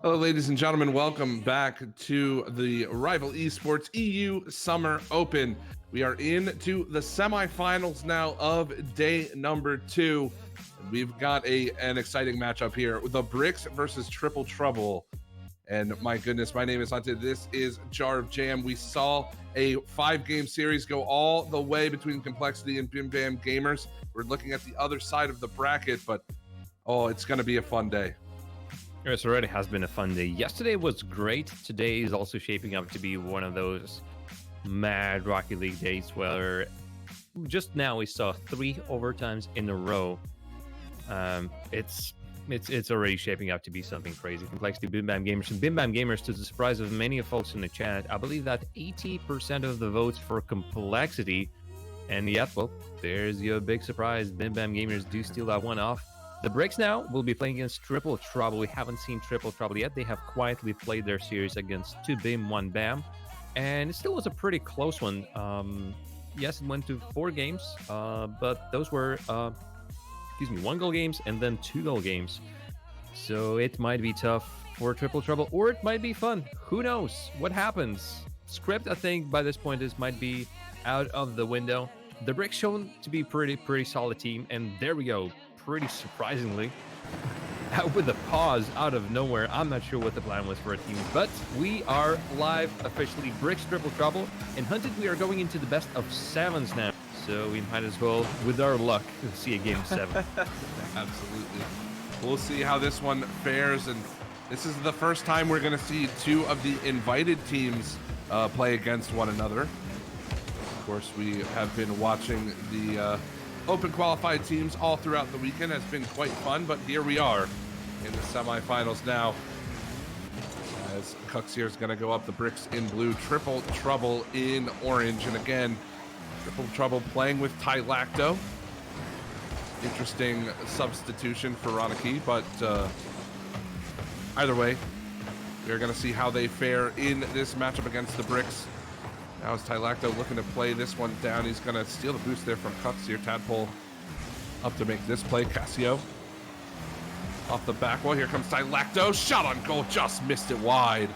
Hello, ladies and gentlemen. Welcome back to the Rival Esports EU Summer Open. We are into the semifinals now of day number 2. We've got an exciting matchup here with the Bricks versus Trouble. And my goodness, my name is Hunted. This is Jar of Jam. We saw a 5-game series go all the way between Complexity and Bim Bam Gamers. We're looking at the other side of the bracket, but it's going to be a fun day. It already has been a fun day. Yesterday was great. Today is also shaping up to be one of those mad Rocket League days where just now we saw 3 overtimes in a row. It's already shaping up to be something crazy. Complexity, Bim Bam Gamers, and Bim Bam Gamers, to the surprise of many folks in the chat, I believe that 80% of the votes for Complexity. And yep, well, there's your big surprise. Bim Bam Gamers do steal that one off. The Bricks now will be playing against Trouple. We haven't seen Trouble yet. They have quietly played their series against 2 Bim, 1 Bam. And it still was a pretty close one. Yes, it went to 4 games, but those were, 1-goal games and then 2-goal games. So it might be tough for Trouble, or it might be fun. Who knows what happens? Script, I think, by this point, might be out of the window. The Bricks shown to be pretty solid team, and there we go. Pretty surprisingly, with a pause out of nowhere. I'm not sure what the plan was for a team, but we are live officially. Bricks, Trouble, and Hunted. We are going into the best of 7s now, so we might as well, with our luck, see a game 7. Absolutely. We'll see how this one fares, and this is the first time we're going to see 2 of the invited teams play against one another. Of course, we have been watching the Open qualified teams all throughout the weekend. Has been quite fun, but here we are in the semifinals now. As Cuxier is going to go up, the Bricks in blue, Trouble in orange, and again, Trouble playing with Tylacto. Interesting substitution for Roniki, but either way, we're going to see how they fare in this matchup against the Bricks. Now is Tylacto looking to play this one down. He's going to steal the boost there from Cuxier. Tadpole up to make this play. Casio off the back wall. Here comes Tylacto. Shot on goal. Just missed it wide.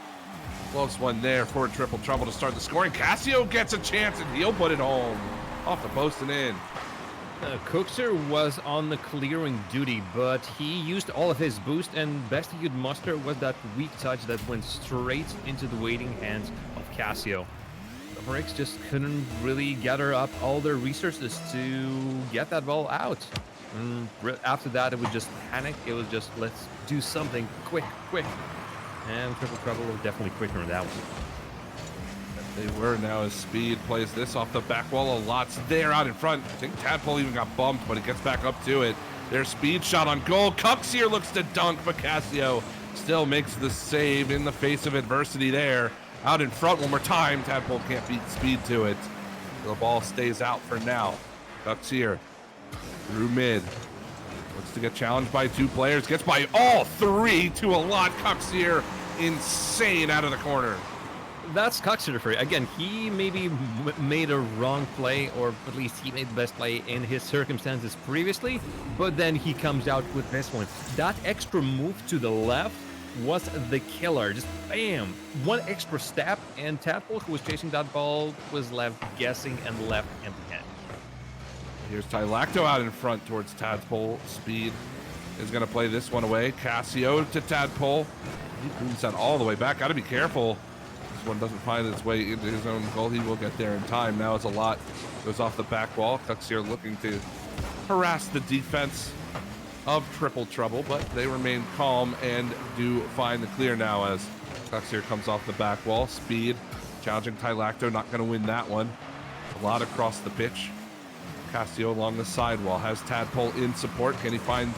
Close one there for Trouble to start the scoring. Casio gets a chance and he'll put it home. Off the post and in. Cuxier was on the clearing duty, but he used all of his boost, and best he could muster was that weak touch that went straight into the waiting hands of Casio. The Bricks just couldn't really gather up all their resources to get that ball out. After that, it was just panic. It was just, let's do something quick. And Trouble was definitely quicker on that one. They were. Now as Speed plays this off the back wall. A lot's there out in front. I think Tadpole even got bumped, but he gets back up to it. There's Speed shot on goal. Cuxier looks to dunk, but Casio still makes the save in the face of adversity there. Out in front one more time. Tadpole can't beat Speed to it. The ball stays out for now. Cuxier through mid. Looks to get challenged by 2 players. Gets by all 3 to a lot. Cuxier insane out of the corner. That's Cuxier for you. Again, he maybe made a wrong play, or at least he made the best play in his circumstances previously, but then he comes out with this one. That extra move to the left was the killer. Just bam, 1 extra step, and Tadpole, who was chasing that ball, was left guessing and left empty-handed. Here's Tylacto out in front towards Tadpole. Speed is going to play this one away. Casio to Tadpole. He booms that all the way back. Got to be careful. This one doesn't find its way into his own goal. He will get there in time. Now it's a lot. Goes off the back wall. Cuxier looking to harass the defense of Trouble, but they remain calm and do find the clear now as Cuxier comes off the back wall. Speed challenging Tylacto, not going to win that one. A lot across the pitch. Casio along the sidewall has Tadpole in support. Can he find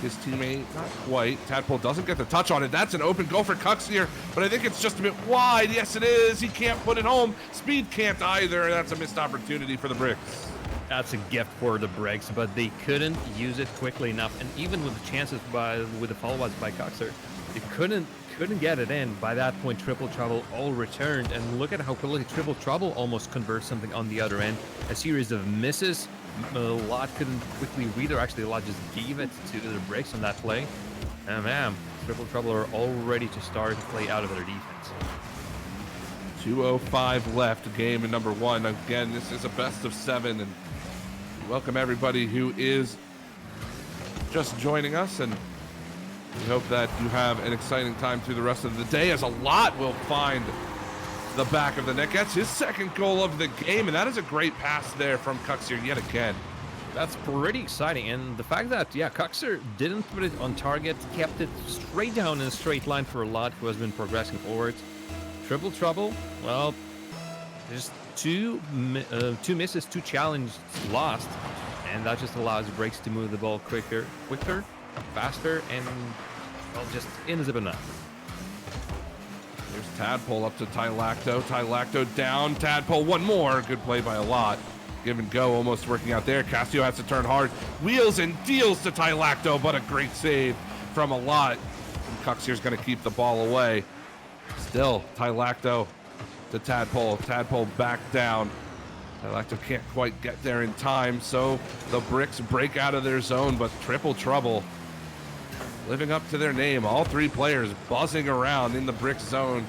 his teammate? Not quite. Tadpole doesn't get the touch on it. That's an open goal for Cuxier, but I think it's just a bit wide. Yes, it is. He can't put it home. Speed can't either. That's a missed opportunity for the Bricks. That's a gift for the Bricks, but they couldn't use it quickly enough. And even with the chances with the follow-ups by Cuxier, they couldn't get it in. By that point, Trouble all returned, and look at how quickly Trouble almost converts something on the other end. A series of misses. A lot couldn't quickly read, or actually a lot just gave it to the Bricks on that play. And man, Triple Trouble are all ready to start to play out of their defense. 2:05 left, game number 1. Again, this is a best of 7, and we welcome everybody who is just joining us, and we hope that you have an exciting time through the rest of the day, as a lot will find the back of the net. Gets his second goal of the game, and that is a great pass there from Cuxier yet again. That's pretty exciting, and the fact that, yeah, Cuxier didn't put it on target, kept it straight down in a straight line for a lot who has been progressing forward. Triple Trouble, well, just two misses, 2 challenges lost, and that just allows Breaks to move the ball quicker, faster, and, well, just in zip enough. There's Tadpole up to Tylacto. Tylacto down. Tadpole, one more. Good play by a lot. Give and go almost working out there. Casio has to turn hard. Wheels and deals to Tylacto, but a great save from a lot. And Cuxier's going to keep the ball away. Still, Tylacto to Tadpole. Tadpole back down. Tylacto can't quite get there in time, so the Bricks break out of their zone, but Triple Trouble living up to their name. All 3 players buzzing around in the Bricks zone,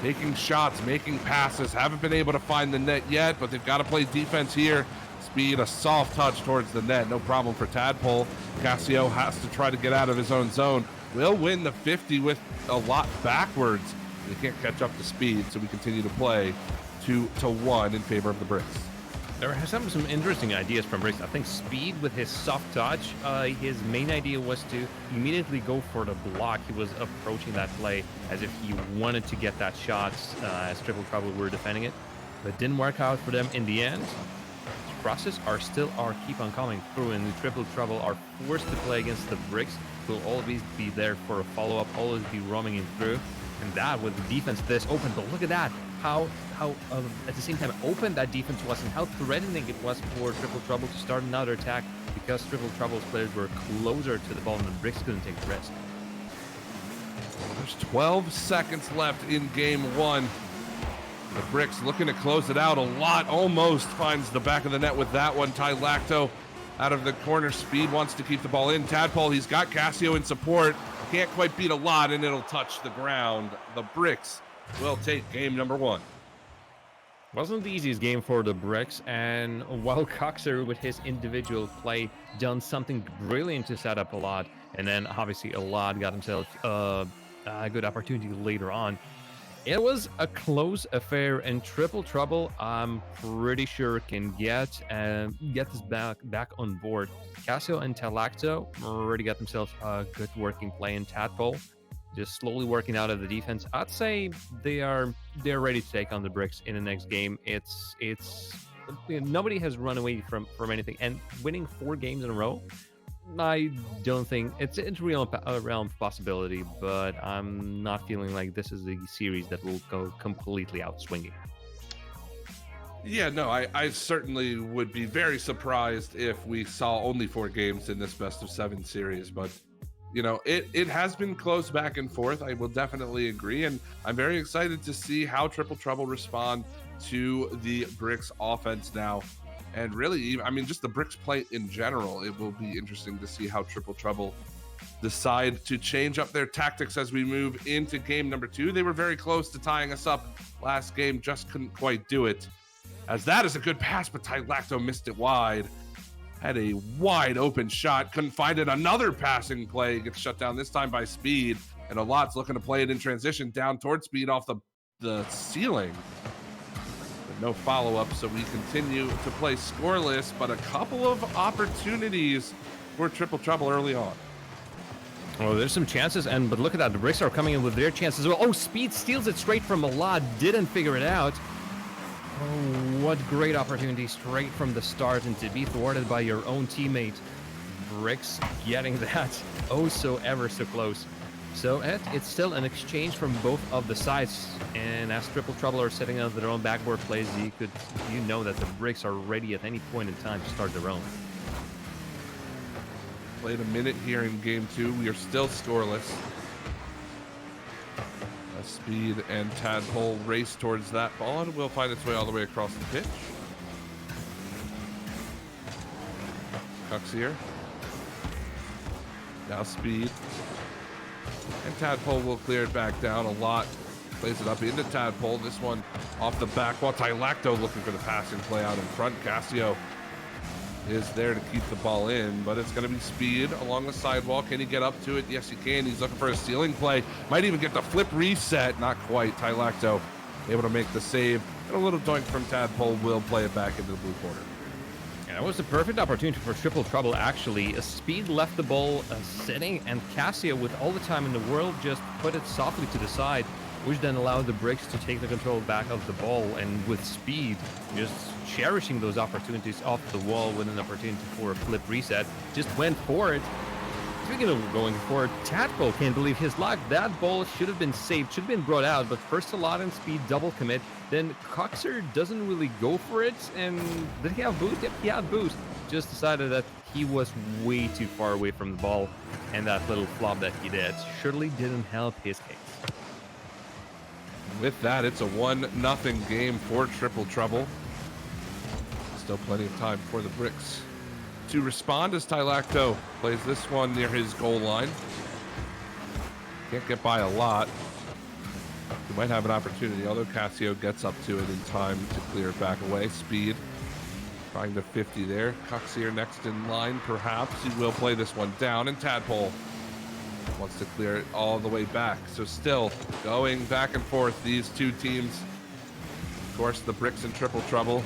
taking shots, making passes. Haven't been able to find the net yet, but they've got to play defense here. Speed, a soft touch towards the net. No problem for Tadpole. Casio has to try to get out of his own zone. Will win the 50 with a lot backwards. They can't catch up to Speed, so we continue to play 2-1 in favor of the Bricks. There are some interesting ideas from Bricks. I think Speed with his soft touch, his main idea was to immediately go for the block. He was approaching that play as if he wanted to get that shot as Triple Trouble were defending it. But didn't work out for them in the end. Crosses are keep on coming through, and the Triple Trouble are forced to play against the Bricks, who will always be there for a follow-up, always be roaming in through. And that with the defense this open, but look at that. How at the same time open that defense was, and how threatening it was for Triple Trouble to start another attack, because Triple Trouble's players were closer to the ball and the Bricks couldn't take the risk. There's 12 seconds left in game 1. The Bricks looking to close it out. A lot almost finds the back of the net with that one. Tylacto out of the corner. Speed wants to keep the ball in. Tadpole, he's got Casio in support. Can't quite beat a lot, and it'll touch the ground. The Bricks will take game number 1. Wasn't the easiest game for the Bricks, and while Cuxier with his individual play done something brilliant to set up a lot, and then obviously a lot got himself a good opportunity later on. It was a close affair, and Triple Trouble, I'm pretty sure, can get this back on board. Casio and Tylacto already got themselves a good working play in Tadpole, just slowly working out of the defense. I'd say they're ready to take on the Bricks in the next game. It's nobody has run away from anything, and winning 4 games in a row, I don't think it's a real possibility, but I'm not feeling like this is a series that will go completely out swinging. Yeah, no, I certainly would be very surprised if we saw only 4 games in this best of 7 series, but you know, it has been close back and forth. I will definitely agree, and I'm very excited to see how Triple Trouble respond to the Bricks offense now. And really, I mean, just the Bricks play in general. It will be interesting to see how Triple Trouble decide to change up their tactics as we move into game number 2. They were very close to tying us up last game, just couldn't quite do it. As that is a good pass, but Tylacto missed it wide. Had a wide open shot, couldn't find it. Another passing play gets shut down, this time by Speed. And a lot's looking to play it in transition down towards Speed off the ceiling. No follow-up, so we continue to play scoreless, but a couple of opportunities for Triple Trouble early on. Oh, there's some chances, but look at that. The Bricks are coming in with their chances as well. Oh, Speed steals it straight from Malad, didn't figure it out. Oh, what great opportunity straight from the start, and to be thwarted by your own teammate. Bricks getting that oh so ever so close. So it's still an exchange from both of the sides, and as Triple Trouble are setting up their own backboard plays, you know that the Bricks are ready at any point in time to start their own. Played a minute here in game 2. We are still scoreless. Speed and Tadpole race towards that ball, and will find its way all the way across the pitch. Cuxier. Now Speed. And Tadpole will clear it back down a lot. Plays it up into Tadpole. This one off the back wall. Tylacto looking for the passing play out in front. Casio is there to keep the ball in, but it's going to be Speed along the sidewall. Can he get up to it? Yes, he can. He's looking for a stealing play. Might even get the flip reset. Not quite. Tylacto able to make the save. And a little doink from Tadpole will play it back into the blue corner. And it was the perfect opportunity for Triple Trouble, actually. Speed left the ball sitting, and Casio, with all the time in the world, just put it softly to the side, which then allowed the Bricks to take the control back of the ball. And with Speed just cherishing those opportunities off the wall with an opportunity for a flip reset, just went for it. Speaking of going for it, Tadpole can't believe his luck. That ball should have been saved, should have been brought out, but first a lot and Speed double commit. Then Coxer doesn't really go for it. And did he have boost? Yep, he had boost. Just decided that he was way too far away from the ball, and that little flop that he did surely didn't help his case. With that, it's a 1-0 game for Triple Trouble. Still plenty of time for the Bricks to respond as Tylacto plays this one near his goal line. Can't get by a lot. He might have an opportunity, although Casio gets up to it in time to clear it back away. Speed trying to 50 there. Coxier next in line, perhaps. He will play this one down, and Tadpole wants to clear it all the way back. So still going back and forth, these two teams. Of course, the Bricks and Triple Trouble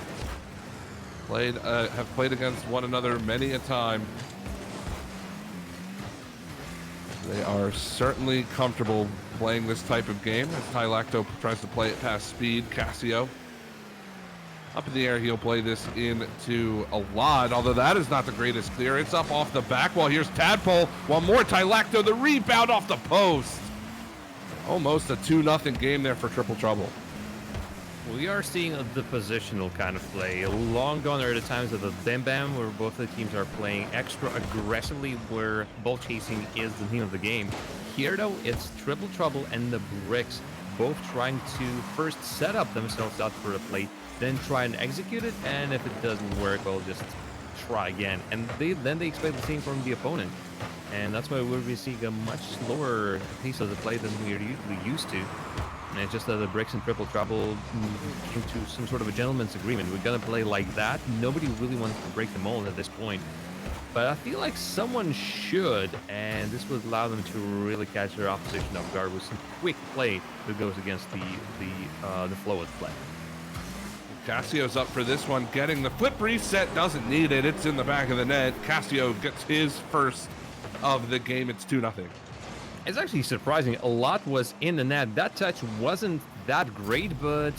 have played against one another many a time. They are certainly comfortable playing this type of game as Tylacto tries to play it past Speed. Casio up in the air, he'll play this into a lot, although that is not the greatest clear. It's up off the back wall. Here's Tadpole. One more. Tylacto, the rebound off the post. Almost a 2-0 game there for Triple Trouble. We are seeing the positional kind of play. Long gone are the times of the Bam Bam, where both the teams are playing extra aggressively, where ball chasing is the theme of the game. Here, though, it's Triple Trouble and the Bricks both trying to first set up themselves out for a play, then try and execute it, and if it doesn't work, well, just try again. And then they expect the same from the opponent. And that's why we're seeing a much slower pace of the play than we're usually used to. And it's just that the Bricks and Triple Trouble came to some sort of a gentleman's agreement. We're going to play like that. Nobody really wants to break the mold at this point. But I feel like someone should, and this would allow them to really catch their opposition off guard with some quick play that goes against the flow of the play. Casio's up for this one, getting the flip reset, doesn't need it. It's in the back of the net. Casio gets his first of the game. It's 2-0. It's actually surprising. A lot was in the net. That touch wasn't that great, but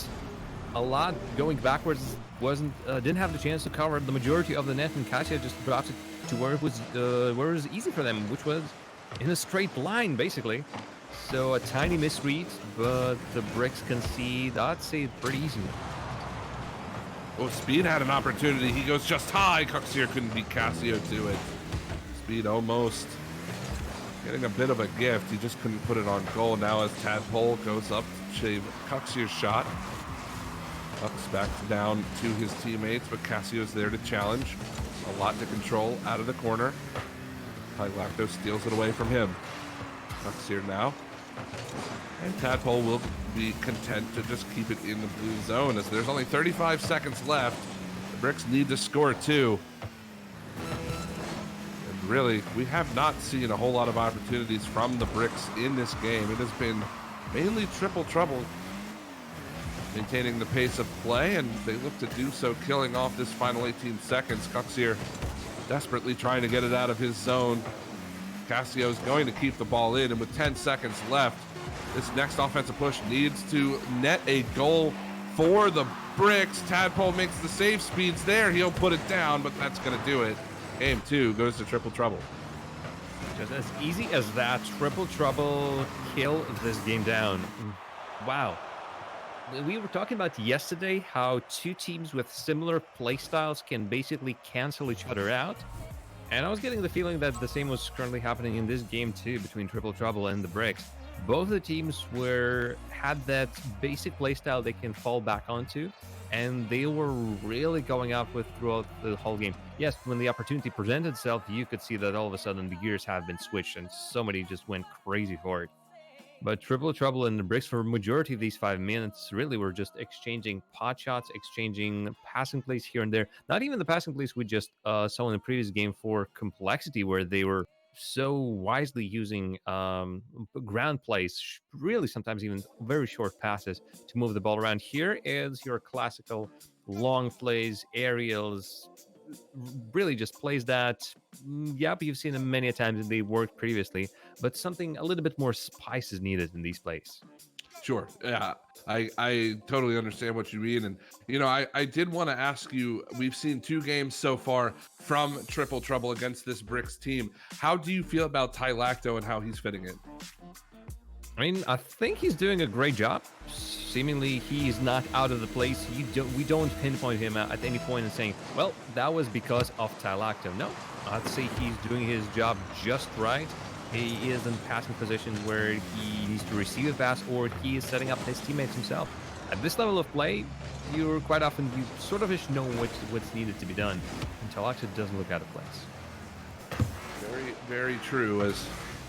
a lot going backwards didn't have the chance to cover the majority of the net, and Casio just drops it to where it was easy for them, which was in a straight line, basically. So a tiny misread, but the Bricks concede, I'd say, pretty easy. Oh, Speed had an opportunity. He goes just high. Coxier couldn't beat Casio to it. Speed almost getting a bit of a gift. He just couldn't put it on goal. Now as Tadpole goes up to shave Coxier's shot. Bucks back down to his teammates, but Casio's there to challenge. A lot to control out of the corner. Tylacto steals it away from him. Coxier now. And Tadpole will be content to just keep it in the blue zone as there's only 35 seconds left. The Bricks need to score 2. And really, we have not seen a whole lot of opportunities from the Bricks in this game. It has been mainly Triple Trouble maintaining the pace of play, and they look to do so, killing off this final 18 seconds. Coxier desperately trying to get it out of his zone. Casio's going to keep the ball in, and with 10 seconds left, this next offensive push needs to net a goal for the Bricks. Tadpole makes the save. Speed's there. He'll put it down, but that's going to do it. Game 2 goes to Triple Trouble. Just as easy as that, Triple Trouble kill this game down. Wow. We were talking about yesterday how two teams with similar play styles can basically cancel each other out. And I was getting the feeling that the same was currently happening in this game too, between Triple Trouble and the Bricks. Both the teams had that basic playstyle they can fall back onto, and they were really going out with throughout the whole game. Yes, when the opportunity presented itself, you could see that all of a sudden the gears have been switched, and somebody just went crazy for it. But Triple Trouble and the Bricks for majority of these 5 minutes really were just exchanging pot shots, exchanging passing plays here and there. Not even the passing plays we just saw in the previous game for complexity, where they were so wisely using ground plays, really sometimes even very short passes to move the ball around. Here is your classical long plays, aerials, really just plays that, yep, you've seen them many a times and they worked previously, but something a little bit more spice is needed in these plays. Sure. Yeah. I totally understand what you mean. And, I did want to ask you, we've seen 2 games so far from Triple Trouble against this Bricks team. How do you feel about Tylacto and how he's fitting in? I mean, I think he's doing a great job. Seemingly, he's not out of the place. We don't pinpoint him at any point and saying, well, that was because of Tylacto. No, I'd say he's doing his job just right. He is in passing position where he needs to receive a pass, or he is setting up his teammates himself. At this level of play, you sort of just know what's needed to be done. And Tylacto doesn't look out of place. Very, very true. As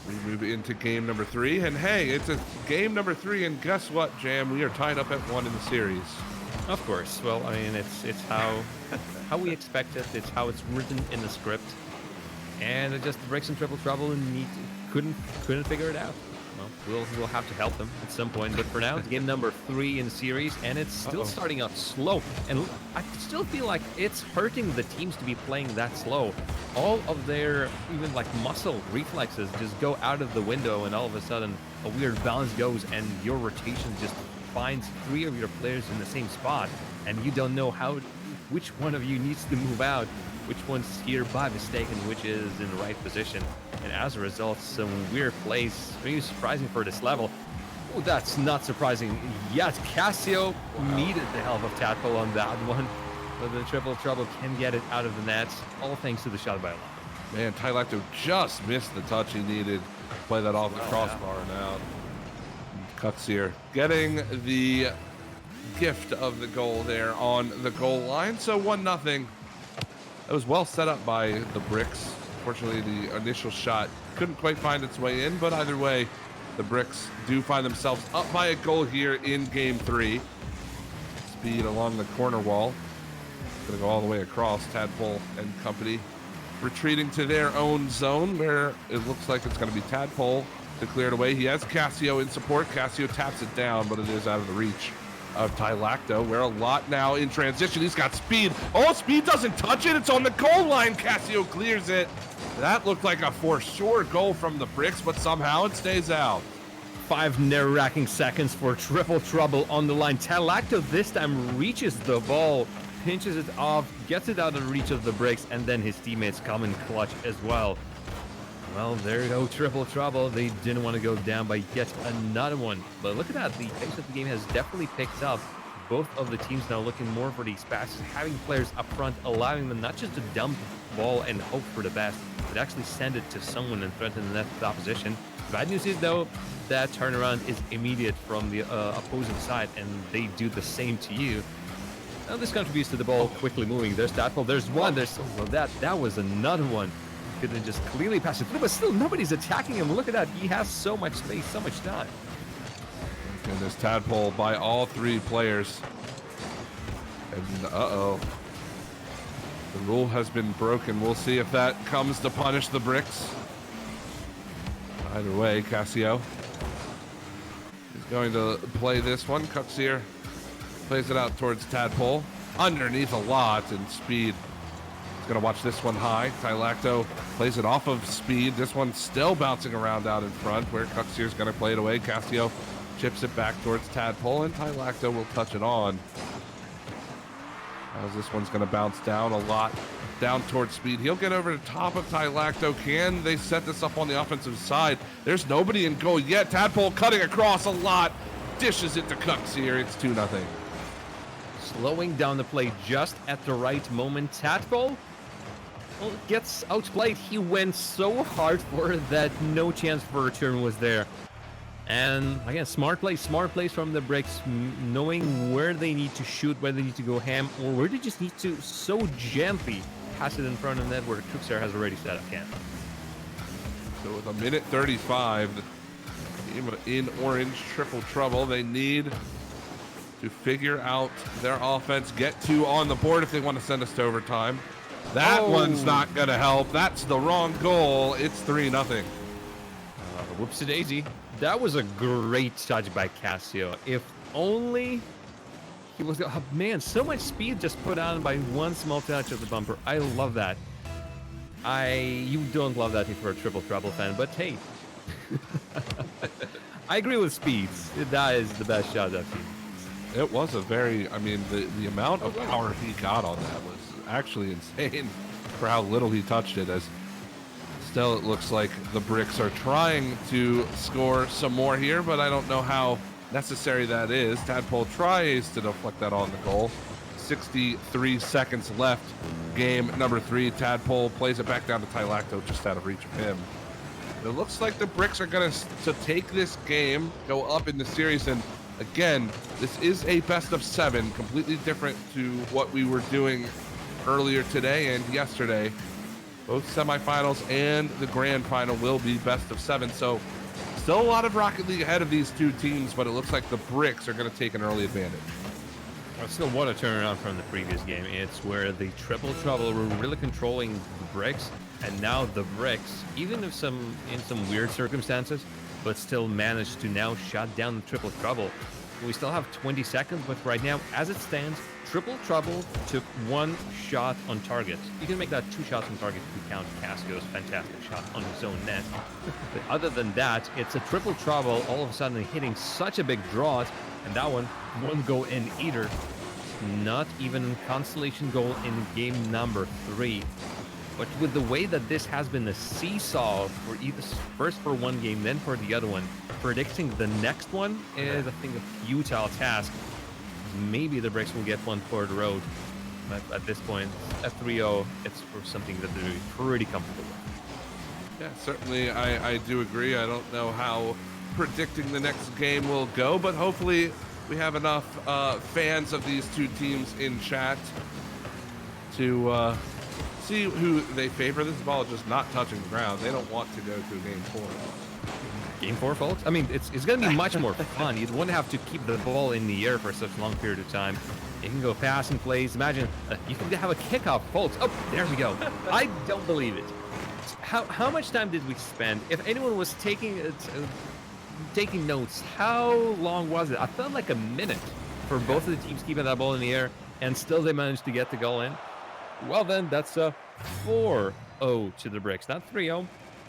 we move into game number 3, and hey, it's a game number 3, and guess what, Jam? We are tied up at 1 in the series. Of course. Well, I mean, it's how we expect it. It's how it's written in the script, and it just Bricks and Triple Trouble and couldn't figure it out. Well, we'll have to help them at some point. But for now, it's game number 3 in the series, and it's still starting out slow. And I still feel like it's hurting the teams to be playing that slow. All of their even like muscle reflexes just go out of the window, and all of a sudden a weird balance goes, and your rotation just finds 3 of your players in the same spot, and you don't know which one of you needs to move out, which one's here by mistake, and which is in the right position. And as a result, some weird plays, really surprising for this level. Oh, that's not surprising yet. Casio needed the help of Tadpole on that one, but the Triple Trouble can get it out of the net, all thanks to the shot by Lava. Man, Tylacto just missed the touch he needed to play that off the crossbar now. Cuxier getting the gift of the goal there on the goal line. So 1-0. It was well set up by the Bricks. Fortunately, the initial shot couldn't quite find its way in, but either way, the Bricks do find themselves up by a goal here in game 3. Speed along the corner wall. Gonna go all the way across. Tadpole and company retreating to their own zone, where it looks like it's gonna be Tadpole to clear it away. He has Casio in support. Casio taps it down, but it is out of the reach of Tylacto. We're a lot now in transition. He's got Speed. Oh, Speed doesn't touch it. It's on the goal line. Casio clears it. That looked like a for sure goal from the Bricks, but somehow it stays out. 5 nerve-wracking seconds for Triple Trouble on the line. Tylacto this time reaches the ball, pinches it off, gets it out of reach of the Bricks, and then his teammates come in clutch as well. Well, there you go, Triple Trouble. They didn't want to go down by yet another one. But look at that. The pace of the game has definitely picked up. Both of the teams now looking more for these passes, having players up front, allowing them not just to dump the ball and hope for the best, but actually send it to someone and threaten the net with opposition. The bad news is, though, that turnaround is immediate from the opposing side, and they do the same to you. Now this contributes to the ball quickly moving. There's Tadpole. There's one. Well, that was another one. Could have just clearly passed it through, but still nobody's attacking him. Look at that. He has so much space, so much time. And this Tadpole by all 3 players. And the rule has been broken. We'll see if that comes to punish the Bricks. Either way, Casio is going to play this one. Cuxier plays it out towards Tadpole. Underneath a lot, and Speed is going to watch this one high. Tylacto plays it off of Speed. This one's still bouncing around out in front, where Cuxier is going to play it away. Casio chips it back towards Tadpole, and Tylacto will touch it on. As this one's going to bounce down a lot, down towards Speed. He'll get over the top of Tylacto. Can they set this up on the offensive side? There's nobody in goal yet. Tadpole cutting across a lot. Dishes it to Cuxier. It's 2-0. Slowing down the play just at the right moment. Tadpole, well, gets outplayed. He went so hard for it that no chance for return was there. And again, smart plays from the Bricks, knowing where they need to shoot, where they need to go ham, or where they just need to so gently pass it in front of the net where Cuxier has already set up camp. So with 1:35 Team in orange, Triple Trouble. They need to figure out their offense, get 2 on the board if they want to send us to overtime. That one's not going to help. That's the wrong goal. It's 3-0. Whoopsie daisy. That was a great touch by Casio. If only he was... Oh, man, so much speed just put on by one small touch of the bumper. I love that. You don't love that if you're a Triple Trouble fan, but hey. I agree with speeds. That is the best shot I've seen. It was a very, I mean, the amount of power he got on that was actually insane for how little he touched it. As still, it looks like the Bricks are trying to score some more here, but I don't know how necessary that is. Tadpole tries to deflect that on the goal. 63 seconds left. Game number 3. Tadpole plays it back down to Tylacto, just out of reach of him. It looks like the Bricks are going to take this game, go up in the series, and again, this is a best of 7, completely different to what we were doing earlier today and yesterday. Both semifinals and the grand final will be best of 7. So still a lot of Rocket League ahead of these 2 teams, but it looks like the Bricks are going to take an early advantage. I still want to turn around from the previous game. It's where the Triple Trouble were really controlling the Bricks, and now the Bricks, even if in some weird circumstances, but still managed to now shut down the Triple Trouble. We still have 20 seconds, but right now, as it stands, Triple Trouble took 1 shot on target. You can make that 2 shots on target if you count Casio's fantastic shot on his own net. But other than that, it's a Triple Trouble all of a sudden hitting such a big draw, and that one won't go in either. Not even consolation goal in game number 3. But with the way that this has been a seesaw for either first for one game, then for the other one, predicting the next one is, I think, a futile task. Maybe the Bricks will get one for the road, but at this point, at 3-0, it's for something that they're pretty comfortable with. Yeah, certainly, I do agree. I don't know how predicting the next game will go, but hopefully we have enough fans of these 2 teams in chat to see who they favor. This ball just not touching the ground. They don't want to go to game 4. Game 4, folks? I mean, it's going to be much more fun. You wouldn't have to keep the ball in the air for such a long period of time. You can go passing plays. Imagine you can have a kickoff, folks. Oh, there we go. I don't believe it. How much time did we spend? If anyone was taking notes, how long was it? I felt like a minute for both of the teams keeping that ball in the air, and still they managed to get the goal in. Well, then, that's a 4-0 to the Bricks. Not 3-0,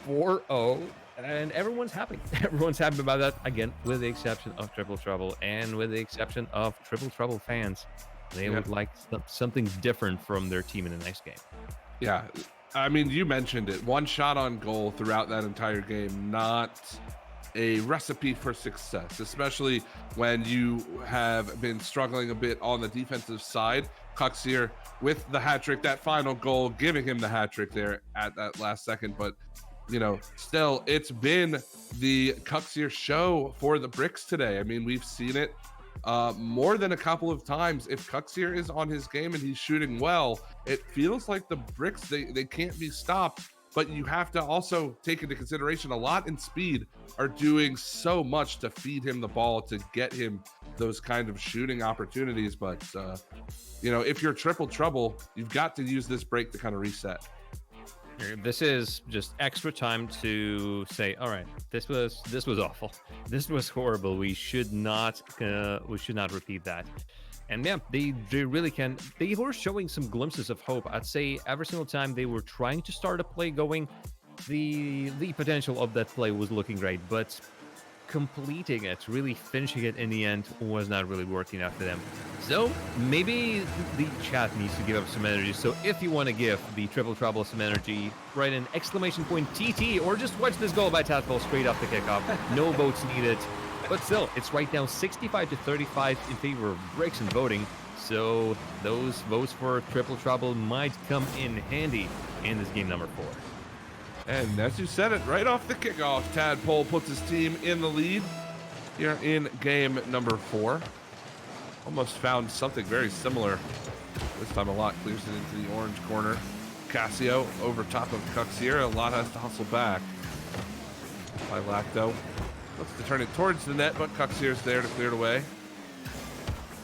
4-0. And everyone's happy. Everyone's happy about that, again, with the exception of Triple Trouble and with the exception of Triple Trouble fans. They would like something different from their team in the next game. Yeah, I mean, you mentioned it. 1 shot on goal throughout that entire game, not a recipe for success, especially when you have been struggling a bit on the defensive side. Cuxier with the hat trick, that final goal, giving him the hat trick there at that last second. But, you know, still, it's been the Cuxier show for the Bricks today. I mean, we've seen it more than a couple of times. If Cuxier is on his game and he's shooting well, it feels like the Bricks, they can't be stopped. But you have to also take into consideration a lot in speed are doing so much to feed him the ball, to get him those kind of shooting opportunities. But, you know, if you're Triple Trouble, you've got to use this break to kind of reset. This is just extra time to say, all right, this was awful. This was horrible. We should not repeat that. And yeah, they really can. They were showing some glimpses of hope. I'd say every single time they were trying to start a play going, the potential of that play was looking great, but completing it, really finishing it in the end, was not really working out for them. So maybe the chat needs to give up some energy. So if you want to give the Triple Trouble some energy, write an !TT, or just watch this goal by Tadpole straight off the kickoff. No votes needed. But still, it's right now 65-35 in favor of Bricks and voting. So those votes for Triple Trouble might come in handy in this game number 4. And as you said it, right off the kickoff, Tadpole puts his team in the lead here in game number 4. Almost found something very similar. This time a lot clears it into the orange corner. Casio over top of Cuxier. A lot has to hustle back. By Lacto Looks to turn it towards the net, but Cuxier's there to clear it away.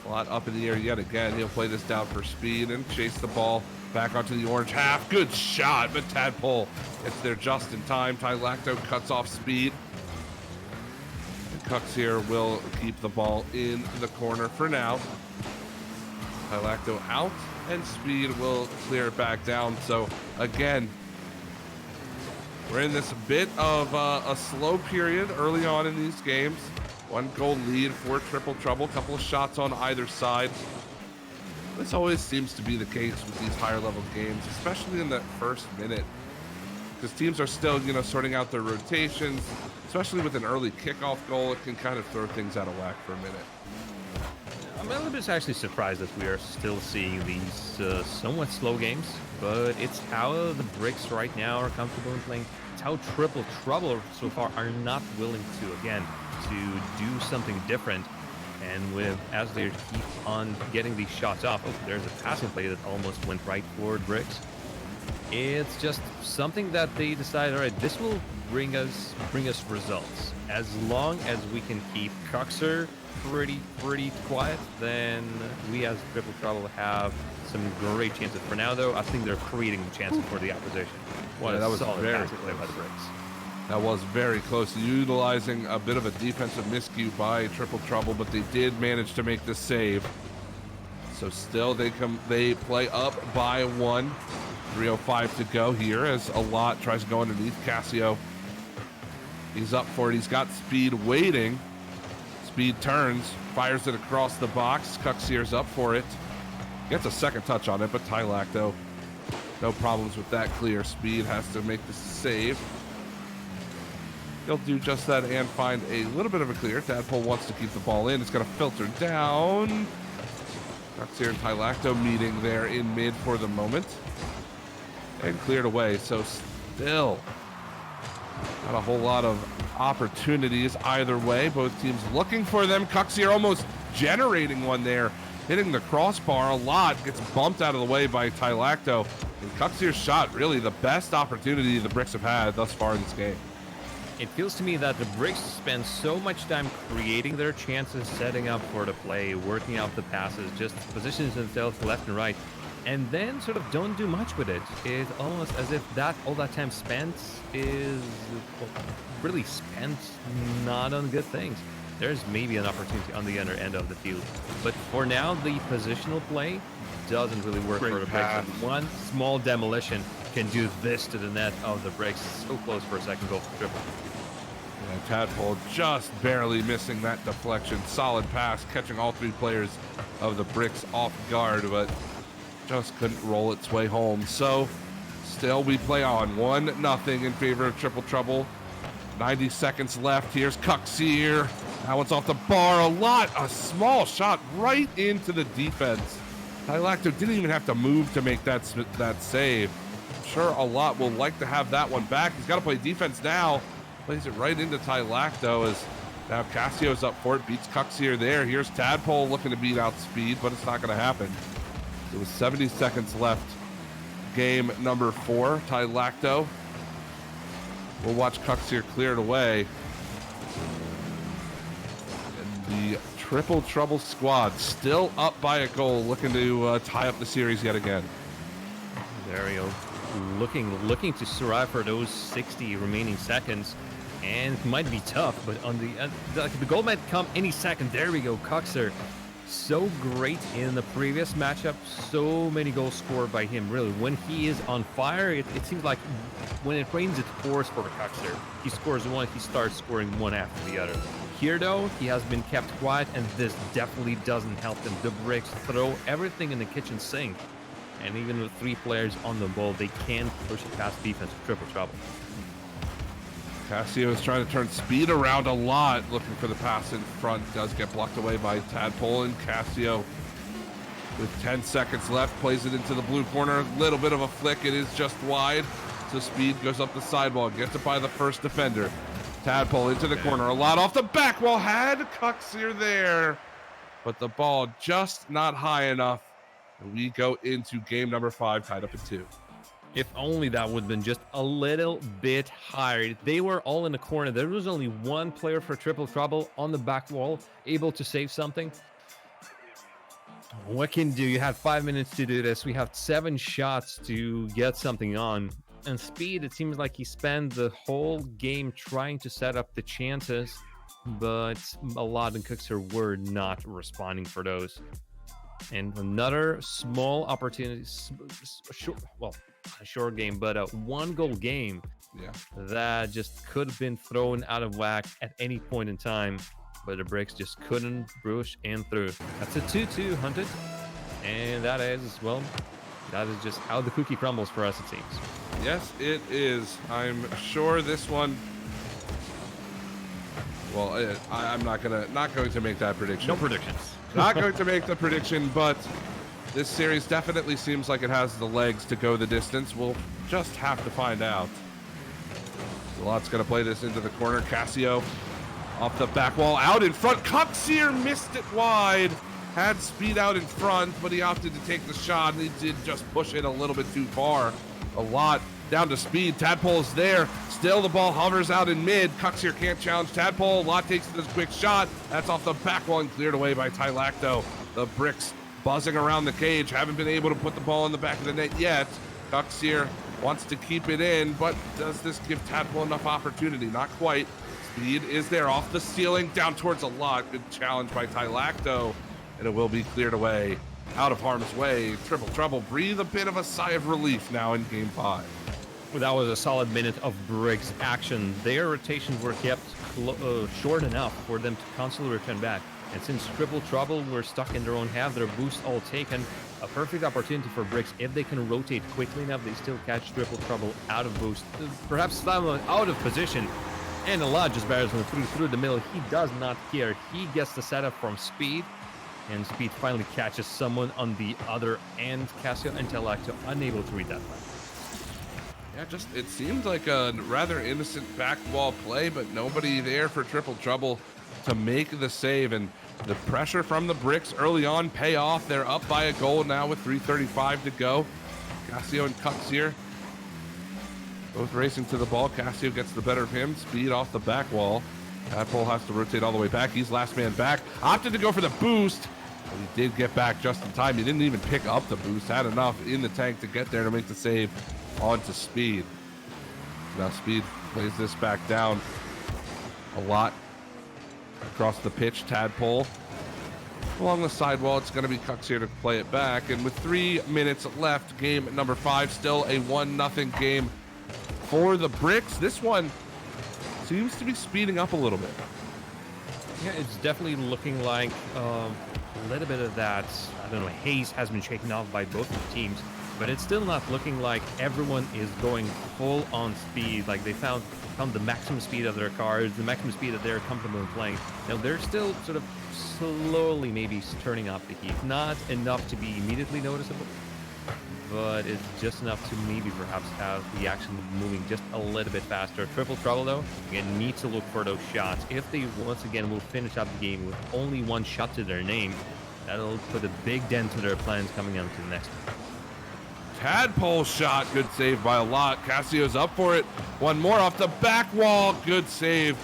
A lot up in the air yet again. He'll play this down for speed and chase the ball back onto the orange half. Good shot, but Tadpole gets there just in time. Tylacto cuts off speed. And Cuxier will keep the ball in the corner for now. Tylacto out, and speed will clear it back down. So again, we're in this bit of a slow period early on in these games. 1 goal lead for Triple Trouble. Couple of shots on either side. This always seems to be the case with these higher level games, especially in that first minute, because teams are still, sorting out their rotations. Especially with an early kickoff goal, it can kind of throw things out of whack for a minute. I'm a little bit actually surprised that we are still seeing these somewhat slow games, but it's how the Bricks right now are comfortable in playing. It's how Triple Trouble so far are not willing to do something different. And as they keep on getting these shots off, there's a passing play that almost went right for Bricks. It's just something that they decide, all right, this will bring us results. As long as we can keep Cuxer pretty quiet, then we as Triple Trouble have some great chances. For now, though, I think they're creating the chances for the opposition. That was solid very passing play by the Bricks. That was very close, utilizing a bit of a defensive miscue by Triple Trouble, but they did manage to make the save. So still they play up by 1. 3:05 to go here as a lot tries to go underneath Casio. He's up for it. He's got speed waiting. Speed turns, fires it across the box. Cuxier's up for it. Gets a second touch on it, but Tylacto, no problems with that clear. Speed has to make the save. He'll do just that and find a little bit of a clear. Tadpole wants to keep the ball in. It's going to filter down. Cuxier and Tylacto meeting there in mid for the moment. And cleared away. So still not a whole lot of opportunities either way. Both teams looking for them. Cuxier almost generating one there. Hitting the crossbar a lot. Gets bumped out of the way by Tylacto. And Cuxier's shot, really the best opportunity the Bricks have had thus far in this game. It feels to me that the Bricks spend so much time creating their chances, setting up for the play, working out the passes, just positions themselves left and right, and then sort of don't do much with it. It's almost as if all that time spent is really spent not on good things. There's maybe an opportunity on the other end of the field, but for now, the positional play doesn't really work for the Bricks. One small demolition can do this to the net of the Bricks. So close for a second goal for Triple. Yeah, Tadpole just barely missing that deflection. Solid pass, catching all 3 players of the Bricks off guard, but just couldn't roll its way home. So still we play on 1-0 in favor of Triple Trouble. 90 seconds left. Here's Cuxier. That one's off the bar a small shot right into the defense. Tylacto didn't even have to move to make that save. I'm sure a lot will like to have that one back. He's got to play defense now. Plays it right into Tylacto as now Casio's up for it. Beats Cuxier there. Here's Tadpole looking to beat out speed, but it's not going to happen. It was 70 seconds left. Game number 4. Tylacto. We'll watch Cuxier clear it away. And the Triple Trouble squad still up by a goal, looking to tie up the series yet again. There we go. Looking to survive for those 60 remaining seconds, and it might be tough, but on the goal might come any second. There we go. Cuxer, so great in the previous matchup. So many goals scored by him. Really, when he is on fire, it seems like when it rains, it pours for Cuxer. He scores one, he starts scoring one after the other. Here, though, he has been kept quiet, and this definitely doesn't help them. The Bricks throw everything in the kitchen sink, and even with 3 players on the ball, they can't push it past defense with Triple Trouble. Casio is trying to turn speed around a lot, looking for the pass in front. Does get blocked away by Tadpole, and Casio, with 10 seconds left, plays it into the blue corner. Little bit of a flick. It is just wide. So speed goes up the sidewall, gets it by the first defender. Tadpole into the corner. A lot off the back wall. Had Cuxier there, but the ball just not high enough. And we go into game number 5, tied up at 2. If only that would have been just a little bit higher. They were all in the corner. There was only one player for Triple Trouble on the back wall, able to save something. What can you do? You had 5 minutes to do this. We have 7 shots to get something on. And Speed, it seems like he spent the whole game trying to set up the chances, but a lot of Cookser were not responding for those. And another small opportunity, a short game, but a 1-goal game that just could have been thrown out of whack at any point in time, but the Bricks just couldn't push and through. That's a 2-2 hunted, and that is, well, that is just how the cookie crumbles for us, it seems. Yes, it is. I'm sure this one. Well, I'm not going to make that prediction. No predictions. Not going to make the prediction, but this series definitely seems like it has the legs to go the distance. We'll just have to find out. Lot's going to play this into the corner. Casio off the back wall, out in front. Coxier missed it wide. Had Speed out in front, but he opted to take the shot, and he did just push it a little bit too far. A lot down to Speed. Tadpole is there. Still the ball hovers out in mid. Coxier can't challenge Tadpole. Lot takes this quick shot. That's off the back wall and cleared away by Tylacto. The Bricks buzzing around the cage. Haven't been able to put the ball in the back of the net yet. Coxier wants to keep it in, but does this give Tadpole enough opportunity? Not quite. Speed is there off the ceiling, down towards a Lot. Good challenge by Tylacto, and it will be cleared away out of harm's way. Triple Trouble breathe a bit of a sigh of relief now in game 5. Well, that was a solid minute of Briggs action. Their rotations were kept short enough for them to constantly return back. And since Triple Trouble were stuck in their own half, their boost all taken, a perfect opportunity for Bricks. If they can rotate quickly enough, they still catch Triple Trouble out of boost. Perhaps someone out of position. And a lot just barrels him through the middle. He does not care. He gets the setup from Speed. And Speed finally catches someone on the other end. Casio and Telacto unable to read that one. Yeah, just it seemed like a rather innocent back wall play, but nobody there for Triple Trouble to make the save. And the pressure from the Bricks early on pay off. They're up by a goal now with 3:35 to go. Casio and Coxier both racing to the ball. Casio gets the better of him. Speed off the back wall. Tadpole has to rotate all the way back. He's last man back. Opted to go for the boost. But he did get back just in time. He didn't even pick up the boost. Had enough in the tank to get there to make the save onto Speed. Now Speed plays this back down a lot across the pitch. Tadpole along the sidewall. It's going to be Coxier to play it back. And with 3 minutes left, game number 5, still a 1-0 game for the Bricks. This one seems to be speeding up a little bit. Yeah, it's definitely looking like a little bit of that, I don't know, haze has been shaken off by both of the teams, but it's still not looking like everyone is going full on speed. Like they found the maximum speed of their cars, the maximum speed that they're comfortable in playing. Now they're still sort of slowly maybe turning up the heat. Not enough to be immediately noticeable, but it's just enough to maybe perhaps have the action moving just a little bit faster. Triple Trouble, though, again, needs to look for those shots. If they, once again, will finish up the game with only 1 shot to their name, that'll put a big dent to their plans coming on to the next one. Tadpole shot, good save by a Lot. Casio's up for it. One more off the back wall, good save.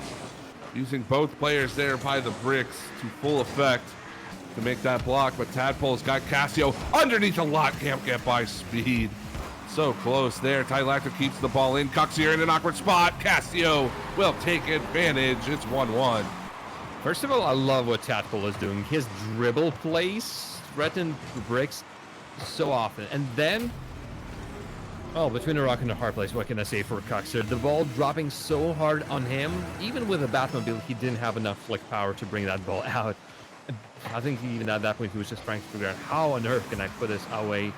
Using both players there by the Bricks to full effect to make that block, but Tadpole's got Casio underneath a Lot, can't get by Speed. So close there. Tylacto keeps the ball in. Coxier in an awkward spot. Casio will take advantage. It's 1-1. First of all, I love what Tadpole is doing. His dribble plays threaten the Bricks so often. And then, well, between a rock and a hard place, what can I say for Coxier? The ball dropping so hard on him. Even with a Batmobile, he didn't have enough flick power to bring that ball out. I think even at that point, he was just trying to figure out how on earth can I put this away.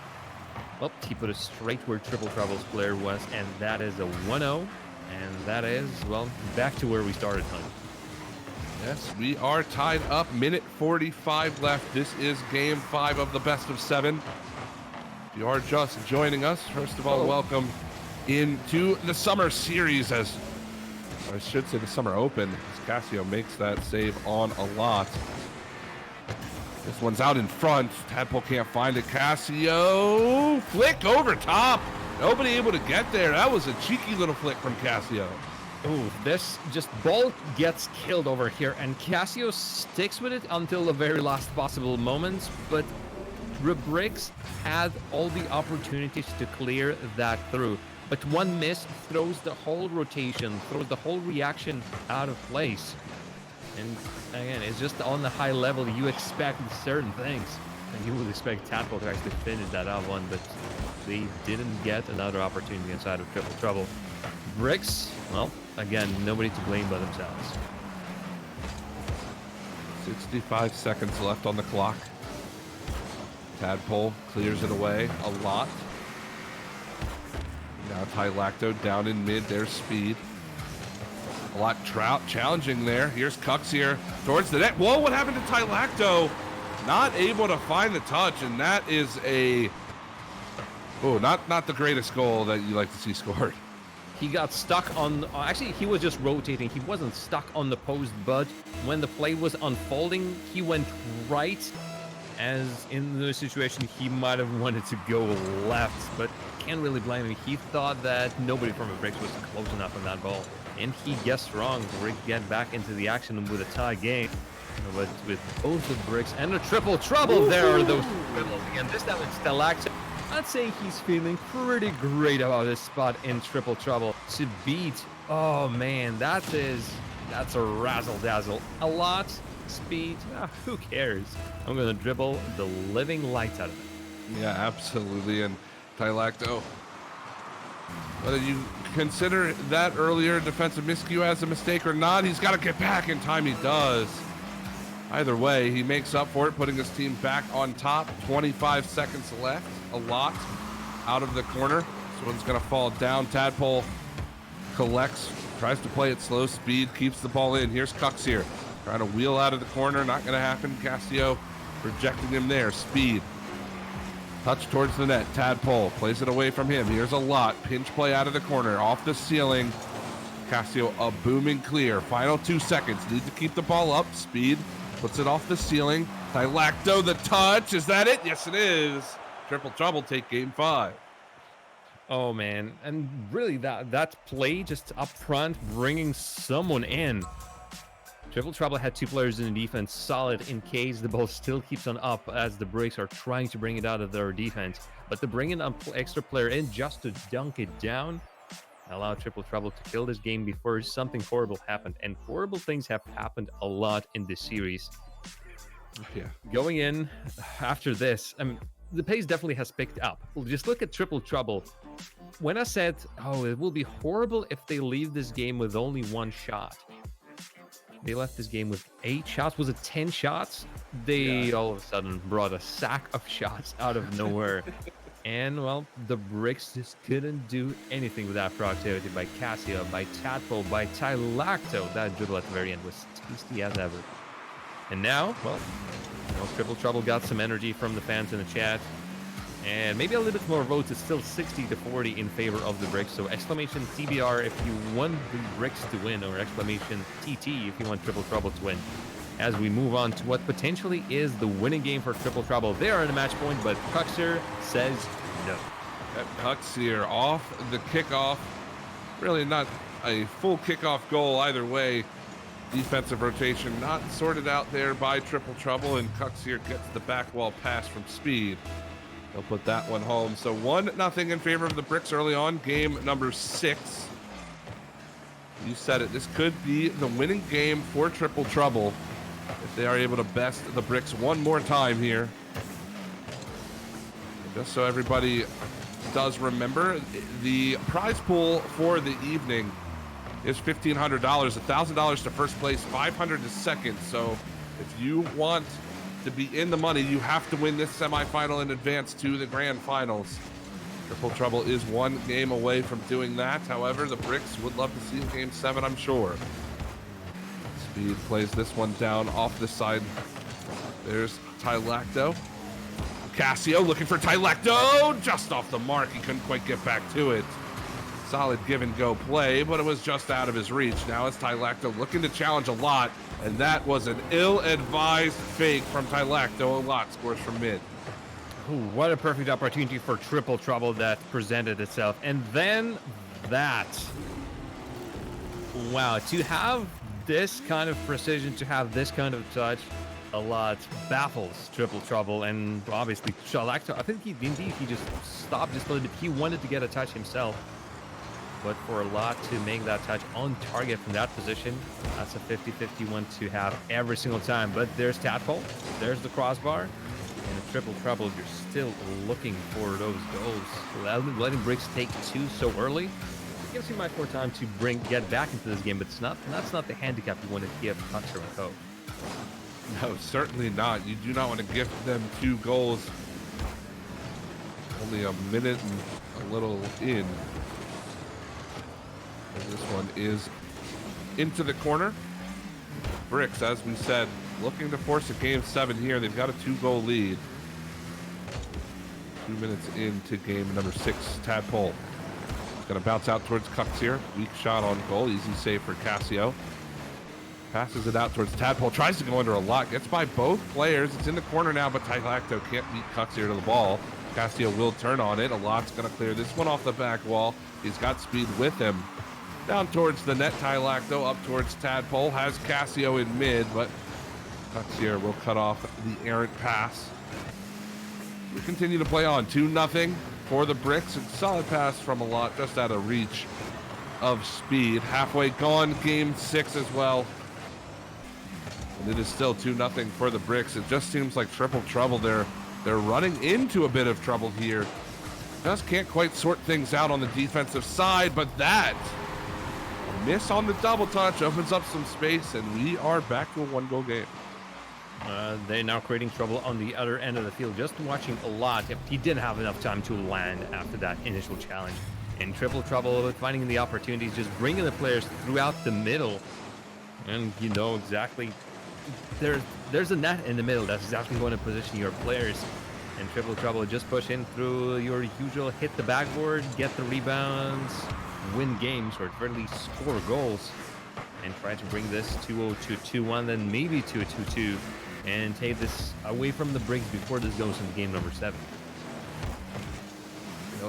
Well, he put it straight where Triple Trouble's player was, and that is a 1-0. And that is, well, back to where we started, Hunt. Yes, we are tied up. Minute 45 left. This is game 5 of the best of 7. If you are just joining us, first of all, welcome into the summer series, as I should say the summer open, as Casio makes that save on a Lot. This one's out in front. Tadpole can't find it. Casio flick over top. Nobody able to get there. That was a cheeky little flick from Casio. Ooh, this just ball gets killed over here, and Casio sticks with it until the very last possible moment, but the Bricks had all the opportunities to clear that through. But one miss throws the whole rotation, throws the whole reaction out of place. And again, it's just on the high level, you expect certain things. And you would expect Tadpole to actually finish that out one, but they didn't get another opportunity inside of Triple Trouble. Bricks, well, again, nobody to blame but themselves. 65 seconds left on the clock. Tadpole clears it away a lot. Now Tylacto down in mid, there's speed. A lot Trout challenging there. Here's Cucks here towards the net. Whoa, what happened to Tylacto? Not able to find the touch, and that is a... Oh, not the greatest goal that you like to see scored. He got stuck on... Actually, he was just rotating. He wasn't stuck on the post, but when the play was unfolding, he went right. As in the situation, he might have wanted to go left, but can't really blame him. He thought that nobody from the Bricks was close enough on that ball, and he guessed wrong. Rick get back into the action with a tie game. But with both the Bricks and a Triple Trouble, there are those dribbles again. This time it's Tylacto. I'd say he's feeling pretty great about his spot in Triple Trouble. To beat, oh man, that's a razzle-dazzle. A lot, speed, who cares? I'm gonna dribble the living light out of it. Yeah, absolutely. And Tylacto, whether you consider that earlier defensive miscue as a mistake or not, he's got to get back in time. He does. Either way, he makes up for it, putting his team back on top. 25 seconds left. A lot out of the corner. This one's going to fall down. Tadpole collects, tries to play it slow speed, keeps the ball in. Here's Cucks here, trying to wheel out of the corner. Not going to happen. Casio rejecting him there. Speed. Touch towards the net. Tadpole plays it away from him. Here's a lot. Pinch play out of the corner. Off the ceiling. Casio a booming clear. Final 2 seconds. Need to keep the ball up. Speed. Puts it off the ceiling. Tylacto the touch. Is that it? Yes, it is. Triple Trouble take game 5. Oh man, and really that play just up front, bringing someone in. Triple Trouble had 2 players in the defense, solid in case the ball still keeps on up as the Bricks are trying to bring it out of their defense. But to bring an extra player in just to dunk it down, allow Triple Trouble to kill this game before something horrible happened. And horrible things have happened a lot in this series. Yeah. Going in after this, I mean, the pace definitely has picked up. Just look at Triple Trouble. When I said, oh, it will be horrible if they leave this game with only 1 shot. They left this game with 8 shots. Was it 10 shots? They all of a sudden brought a sack of shots out of nowhere. And, well, the Bricks just couldn't do anything with that productivity by Casio, by Tadpole, by Tylacto. That dribble at the very end was tasty as ever. And now, well, Triple Trouble got some energy from the fans in the chat. And maybe a little bit more votes. It's still 60-40 in favor of the Bricks. So exclamation TBR if you want the Bricks to win, or exclamation TT if you want Triple Trouble to win. As we move on to what potentially is the winning game for Triple Trouble. They are in a match point, but Cuxer says no. Cucks here off the kickoff. Really not a full kickoff goal either way. Defensive rotation not sorted out there by Triple Trouble, and Cucks here gets the back wall pass from Speed. They'll put that one home. So 1-0 in favor of the Bricks early on. Game number 6. You said it. This could be the winning game for Triple Trouble if they are able to best the Bricks one more time here. Just so everybody does remember, the prize pool for the evening is $1,500, $1,000 to first place, $500 to second. So if you want to be in the money, you have to win this semifinal and advance to the grand finals. Triple Trouble is 1 game away from doing that. However, the Bricks would love to see game 7, I'm sure. Speed plays this one down off the side. There's Tylacto. Casio looking for Tylacto, just off the mark. He couldn't quite get back to it. Solid give and go play, but it was just out of his reach. Now it's Tylacto looking to challenge a lot, and that was an ill-advised fake from Tylacto. A lot scores from mid. Ooh, what a perfect opportunity for triple trouble that presented itself. And then that. Wow, to have this kind of precision, to have this kind of touch, a lot baffles triple trouble. And obviously, Shalacto, I think he just stopped just a little bit. He wanted to get a touch himself. But for a lot to make that touch on target from that position, that's a 50-50 one to have every single time. But there's Tadpole, there's the crossbar, and a triple trouble. You're still looking for those goals. Letting Bricks take 2 so early, it gives you much more time to get back into this game. But that's not the handicap you want to give Huxer and Co. No, certainly not. You do not want to gift them 2 goals. Only a minute and a little in. And this one is into the corner. Bricks, as we said, looking to force a game 7 here. They've got a 2-goal lead. 2 minutes into game number 6. Tadpole going to bounce out towards Cux here. Weak shot on goal. Easy save for Cassio. Passes it out towards Tadpole. Tries to go under a lot. Gets by both players. It's in the corner now, but Tylacto can't beat Cux here to the ball. Cassio will turn on it. A lot's going to clear this one off the back wall. He's got speed with him. Down towards the net, Tylacto up towards Tadpole. Has Cassio in mid, but Cux here will cut off the errant pass. We continue to play on. 2-0 for the Bricks. A solid pass from a lot, just out of reach of speed. Halfway gone, game 6 as well. And it is still 2-0 for the Bricks. It just seems like triple trouble. They're running into a bit of trouble here. Just can't quite sort things out on the defensive side, but that miss on the double touch opens up some space, and we are back to a 1-goal game. They're now creating trouble on the other end of the field. Just watching a lot. He didn't have enough time to land after that initial challenge. In triple trouble, finding the opportunities, just bringing the players throughout the middle. And you know exactly, there's a net in the middle. That's exactly going to position your players. And triple trouble, just push in through your usual hit the backboard, get the rebounds, win games, or at least score goals, and try to bring this 2-0 to 2-1, then maybe to a 2-2, and take this away from the Bricks before this goes into game number 7.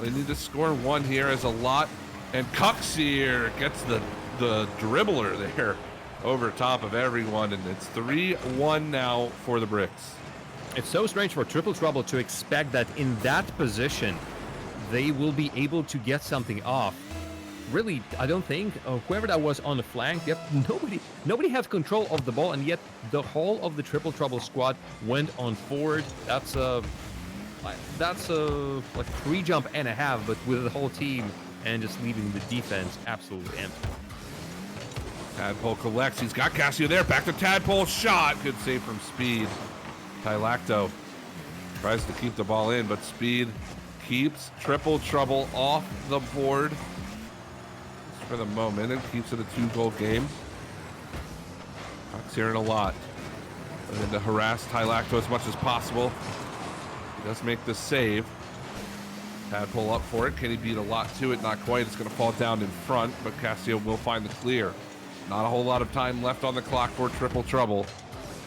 They need to score 1 here as a lot, and Cux here gets the dribbler there over top of everyone, and it's 3-1 now for the Bricks. It's so strange for triple trouble to expect that in that position they will be able to get something off. Really, I don't think whoever that was on the flank, nobody has control of the ball, and yet the whole of the triple trouble squad went on forward. That's a like 3-jump and a half, but with the whole team and just leaving the defense absolutely empty. Tadpole collects. He's got Cassio there. Back to Tadpole. Shot. Good save from Speed. Tylacto tries to keep the ball in, but Speed keeps triple trouble off the board for the moment and keeps it a 2-goal game. Cux here in a lot. And to harass Tylacto as much as possible. He does make the save. Tadpole up for it. Can he beat a lot to it? Not quite. It's going to fall down in front, but Cassio will find the clear. Not a whole lot of time left on the clock for triple trouble.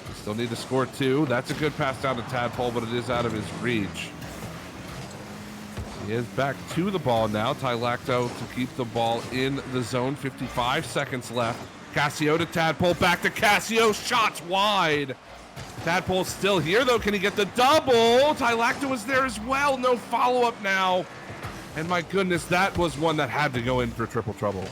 We still need to score 2. That's a good pass down to Tadpole, but it is out of his reach. He is back to the ball now. Tylacto to keep the ball in the zone. 55 seconds left. Cassio to Tadpole. Back to Cassio. Shots wide. Tadpole's still here, though. Can he get the double? Tylacto was there as well. No follow-up now. And my goodness, that was one that had to go in for triple trouble.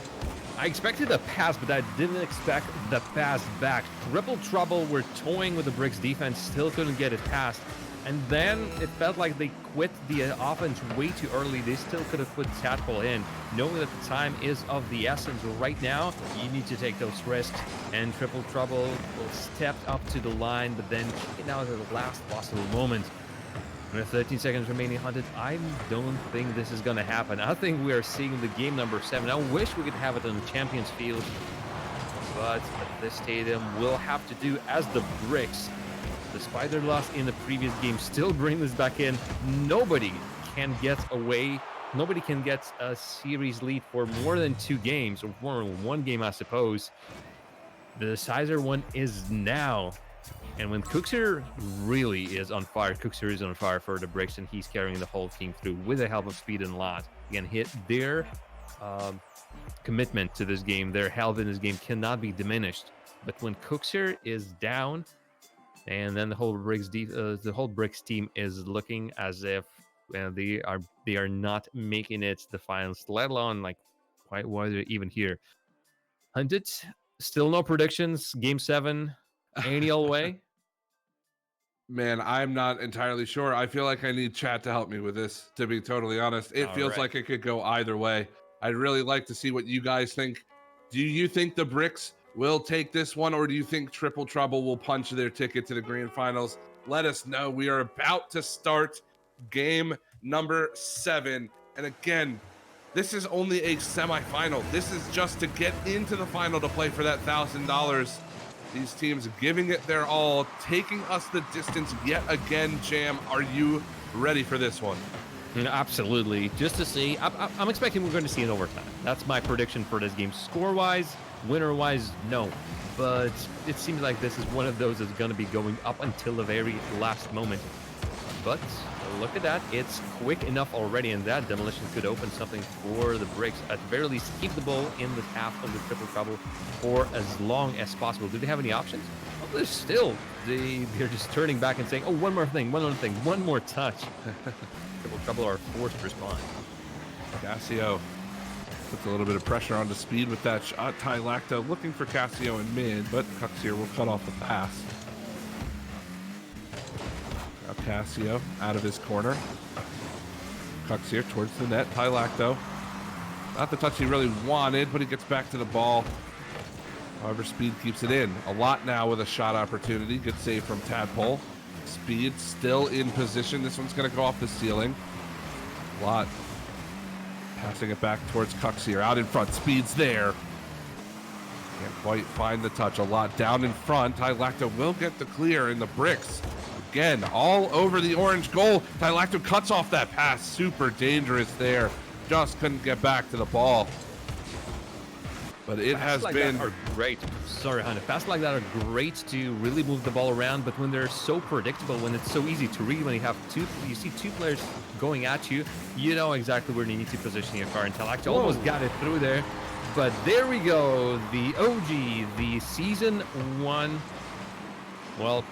I expected a pass, but I didn't expect the pass back. Triple trouble were toying with the Bricks defense, still couldn't get it past. And then it felt like they quit the offense way too early. They still could have put Tadpole in, knowing that the time is of the essence. Right now, you need to take those risks. And triple trouble stepped up to the line, but then kicked out at the last possible moment. With 13 seconds remaining, Hunted, I don't think this is going to happen. I think we are seeing the game number 7. I wish we could have it on the Champions Field, but at this stadium, we'll have to do as the Bricks. Despite their loss in the previous game, still bring this back in. Nobody can get away. Nobody can get a series lead for more than 2 games, or more than 1 game, I suppose. The decider one is now. And when Cooksier really is on fire, Cooksier is on fire for the bricks, and he's carrying the whole team through with the help of Speed and Lot. Again, hit their commitment to this game, their health in this game cannot be diminished. But when Cooksier is down, and then the whole bricks team is looking as if they are not making it to the finals, let alone like why they're even here. Hunted, still no predictions. Game 7, any old way. Man, I'm not entirely sure. I feel like I need chat to help me with this, to be totally honest. It feels like it could go either way. I'd really like to see what you guys think. Do you think the Bricks will take this one, or do you think Triple Trouble will punch their ticket to the grand finals? Let us know. We are about to start game number 7. And again, this is only a semifinal. This is just to get into the final to play for that $1,000. These teams giving it their all, taking us the distance yet again. Jam, are you ready for this one? Absolutely. Just to see, I'm expecting we're going to see an overtime. That's my prediction for this game. Score-wise, winner-wise, no. But it seems like this is one of those that's going to be going up until the very last moment. But look at that. It's quick enough already, and that demolition could open something for the Bricks. At the very least, keep the ball in the half of the Triple Trouble for as long as possible. Do they have any options? Well, there's still. They're just turning back and saying, oh, one more thing, one more touch. Triple Trouble are forced to respond. Cassio puts a little bit of pressure onto Speed with that shot. Lacto looking for Cassio in mid, but Cooksier will cut off the pass. Now Cassio out of his corner. Cooksier towards the net. Lacto, not the touch he really wanted, but he gets back to the ball. However, Speed keeps it in. A lot now with a shot opportunity. Good save from Tadpole. Speed still in position. This one's going to go off the ceiling. Lot passing it back towards Cooksier. Out in front. Speed's there. Can't quite find the touch. A lot down in front. Lacto will get the clear in the Bricks. Again, all over the orange goal. Lacto cuts off that pass. Super dangerous there. Just couldn't get back to the ball. But it has been great. Sorry, Hunter. Passes like that are great to really move the ball around, but when they're so predictable, when it's so easy to read, when you see two players going at you, you know exactly where you need to position your car. And Lacto almost got it through there. But there we go. The OG, the season 1. Well,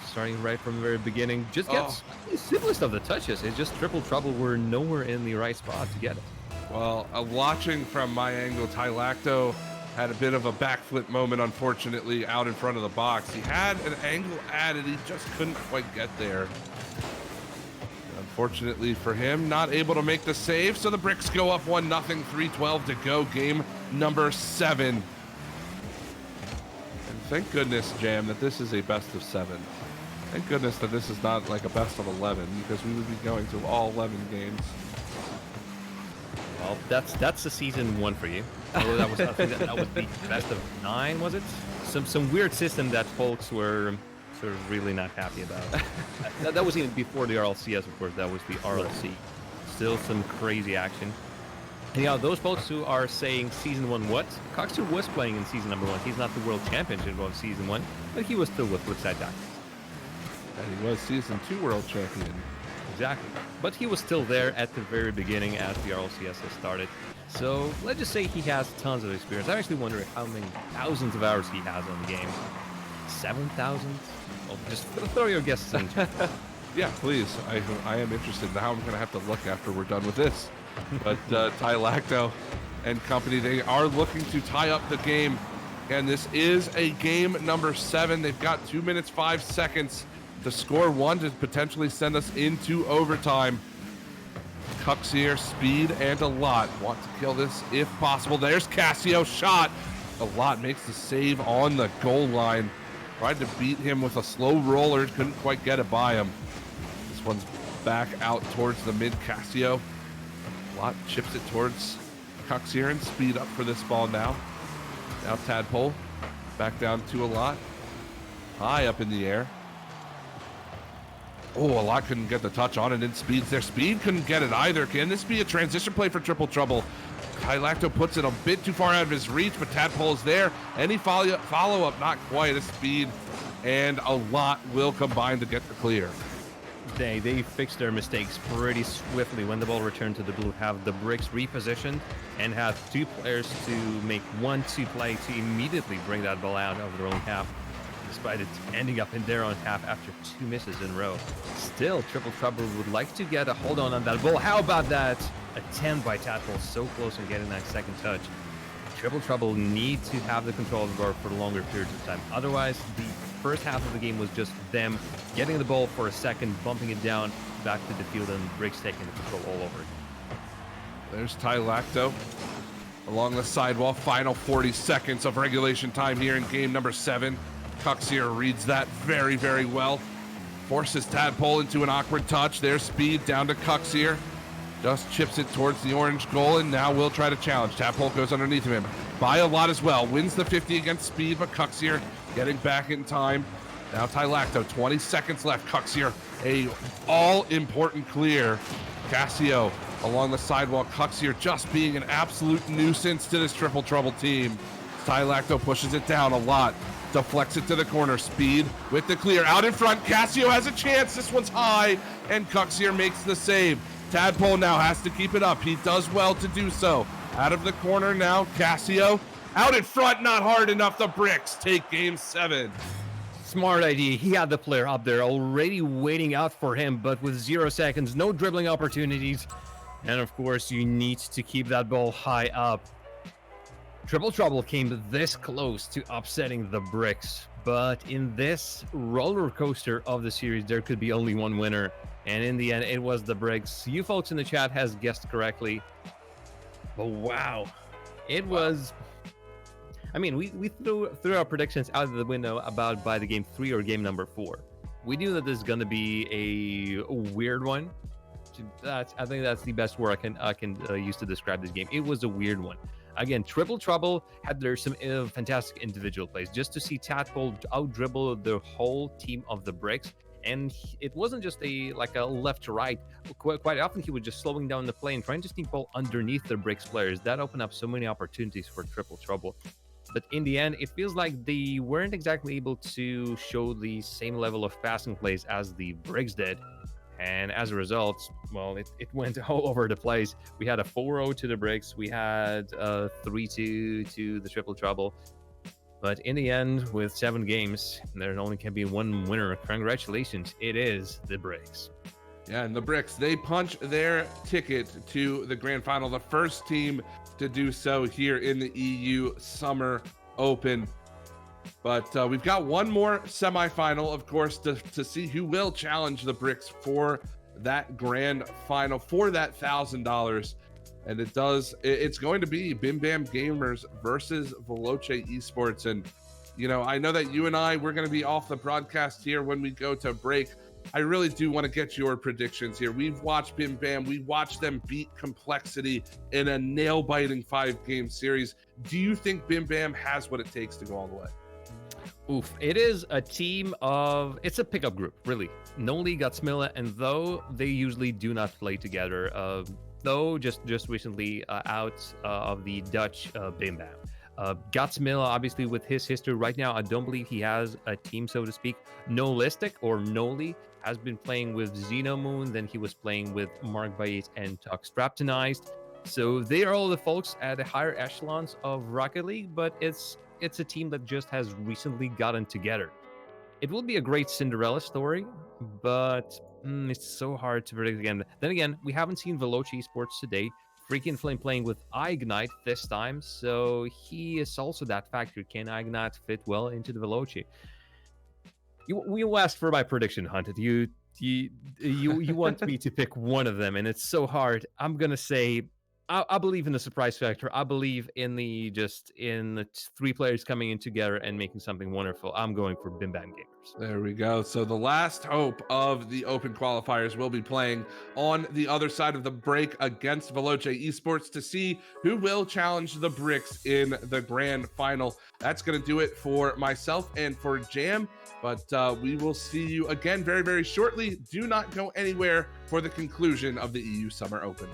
starting right from the very beginning, just gets the simplest of the touches. It's just Triple Trouble. We're nowhere in the right spot to get it. Well, watching from my angle, Lacto had a bit of a backflip moment, unfortunately, out in front of the box. He had an angle added, he just couldn't quite get there. Unfortunately for him, not able to make the save, so the Bricks go up 1-0, 3:12 to go, game number 7. And thank goodness, Jam, that this is a best of 7. Thank goodness that this is not like a best of 11, because we would be going to all 11 games. Well, that's the season 1 for you. Although that was, I think that was the best of 9, was it? Some weird system that folks were sort of really not happy about. that was even before the RLCS, of course. That was the RLC. Still some crazy action. And yeah, those folks who are saying season 1 what? Cooksier was playing in season number 1. He's not the world championship of season 1, but he was still with Flipside Tactics. And he was season 2 world champion. Exactly. But he was still there at the very beginning as the RLCS has started. So let's just say he has tons of experience. I'm actually wondering how many thousands of hours he has on the game. 7,000? Well, just throw your guesses in. Yeah, please. I am interested. Now I'm going to have to look after we're done with this. But Lacto and company, they are looking to tie up the game. And this is a game number 7. They've got 2 minutes, 5 seconds to score 1 to potentially send us into overtime. Cooksier, Speed, and a lot want to kill this if possible. There's Cassio shot. A lot makes the save on the goal line. Tried to beat him with a slow roller, couldn't quite get it by him. This one's back out towards the mid. Cassio. A lot chips it towards Cooksier and Speed up for this ball now. Now Tadpole back down to a lot. High up in the air. Oh, a lot couldn't get the touch on it, and Speed's there. Speed couldn't get it either. Can this be a transition play for Triple Trouble? Lacto puts it a bit too far out of his reach, but Tadpole is there. Any follow-up? Not quite. A Speed and a lot will combine to get the clear. They fixed their mistakes pretty swiftly when the ball returned to the blue. Have the bricks repositioned and have two players to make 1-2 play to immediately bring that ball out of their own half, despite it ending up in their own half after 2 misses in a row. Still, Triple Trouble would like to get a hold on that ball. How about that attempt by Tadpole? So close on getting that second touch. Triple Trouble need to have the control of the ball for longer periods of time. Otherwise, the first half of the game was just them getting the ball for a second, bumping it down back to the field, and Briggs taking the control all over it. There's Ty Lacto along the sidewall. Final 40 seconds of regulation time here in game number 7. Cuxier reads that very, very well. Forces Tadpole into an awkward touch. There's Speed down to Cuxier. Just chips it towards the orange goal, and now will try to challenge. Tadpole goes underneath him by a lot as well. Wins the 50 against Speed, but Cuxier getting back in time. Now Ty Lacto, 20 seconds left. Cuxier, a all-important clear. Cassio along the sidewalk. Cuxier just being an absolute nuisance to this Triple Trouble team. Ty Lacto pushes it down a lot. Deflects it to the corner. Speed with the clear. Out in front, Cassio has a chance. This one's high, and Cuxier makes the save. Tadpole now has to keep it up. He does well to do so. Out of the corner now, Cassio. Out in front, not hard enough. The Bricks take game 7. Smart idea. He had the player up there already waiting out for him, but with 0 seconds, no dribbling opportunities. And of course, you need to keep that ball high up. Triple Trouble came this close to upsetting the Bricks, but in this roller coaster of the series, there could be only one winner. And in the end, it was the Bricks. You folks in the chat has guessed correctly. But wow, it was... I mean, we threw our predictions out of the window about by the game 3 or game number 4. We knew that this is going to be a weird one. I think that's the best word I can use to describe this game. It was a weird one. Again, Triple Trouble had some fantastic individual plays. Just to see Tadpole out-dribble the whole team of the Bricks. And it wasn't just a left to right. Quite often, he was just slowing down the play and trying to sneak ball underneath the Bricks players. That opened up so many opportunities for Triple Trouble. But in the end, it feels like they weren't exactly able to show the same level of passing plays as the Bricks did. And as a result, well, it went all over the place. We had a 4-0 to the Bricks. We had a 3-2 to the Triple Trouble. But in the end, with 7 games, there only can be one winner. Congratulations, it is the Bricks. Yeah, and the Bricks, they punch their ticket to the grand final. The first team to do so here in the EU Summer Open. But we've got one more semifinal, of course, to see who will challenge the Bricks for that grand final, for that $1,000. And it's going to be Bim Bam Gamers versus Veloce Esports. And, you know, I know that you and we're going to be off the broadcast here when we go to break. I really do want to get your predictions here. We've watched Bim Bam. We watched them beat Complexity in a nail-biting 5-game series. Do you think Bim Bam has what it takes to go all the way? Oof. It is a team of... It's a pickup group, really. Noli, Gatsmilla, and though they usually do not play together, though just recently out of the Dutch Bim Bam. Gatsmilla, obviously, with his history right now, I don't believe he has a team, so to speak. Nolistic, or Noli, has been playing with Xenomoon, then he was playing with Mark Bait and Tuck Straptonized. So they are all the folks at the higher echelons of Rocket League, but it's a team that just has recently gotten together. It will be a great Cinderella story, but it's so hard to predict again. Then again, we haven't seen Veloce Esports today. Freaking Flame playing with Ignite this time, so he is also that factor. Can Ignite fit well into the Veloce? You asked for my prediction, Hunted. You want me to pick one of them, and it's so hard. I'm gonna say I believe in the surprise factor. I believe in the 3 players coming in together and making something wonderful. I'm going for Bim Bam Gamers. There we go. So the last hope of the Open qualifiers will be playing on the other side of the break against Veloce Esports to see who will challenge the Bricks in the grand final. That's going to do it for myself and for Jam. But we will see you again very, very shortly. Do not go anywhere for the conclusion of the EU Summer Open.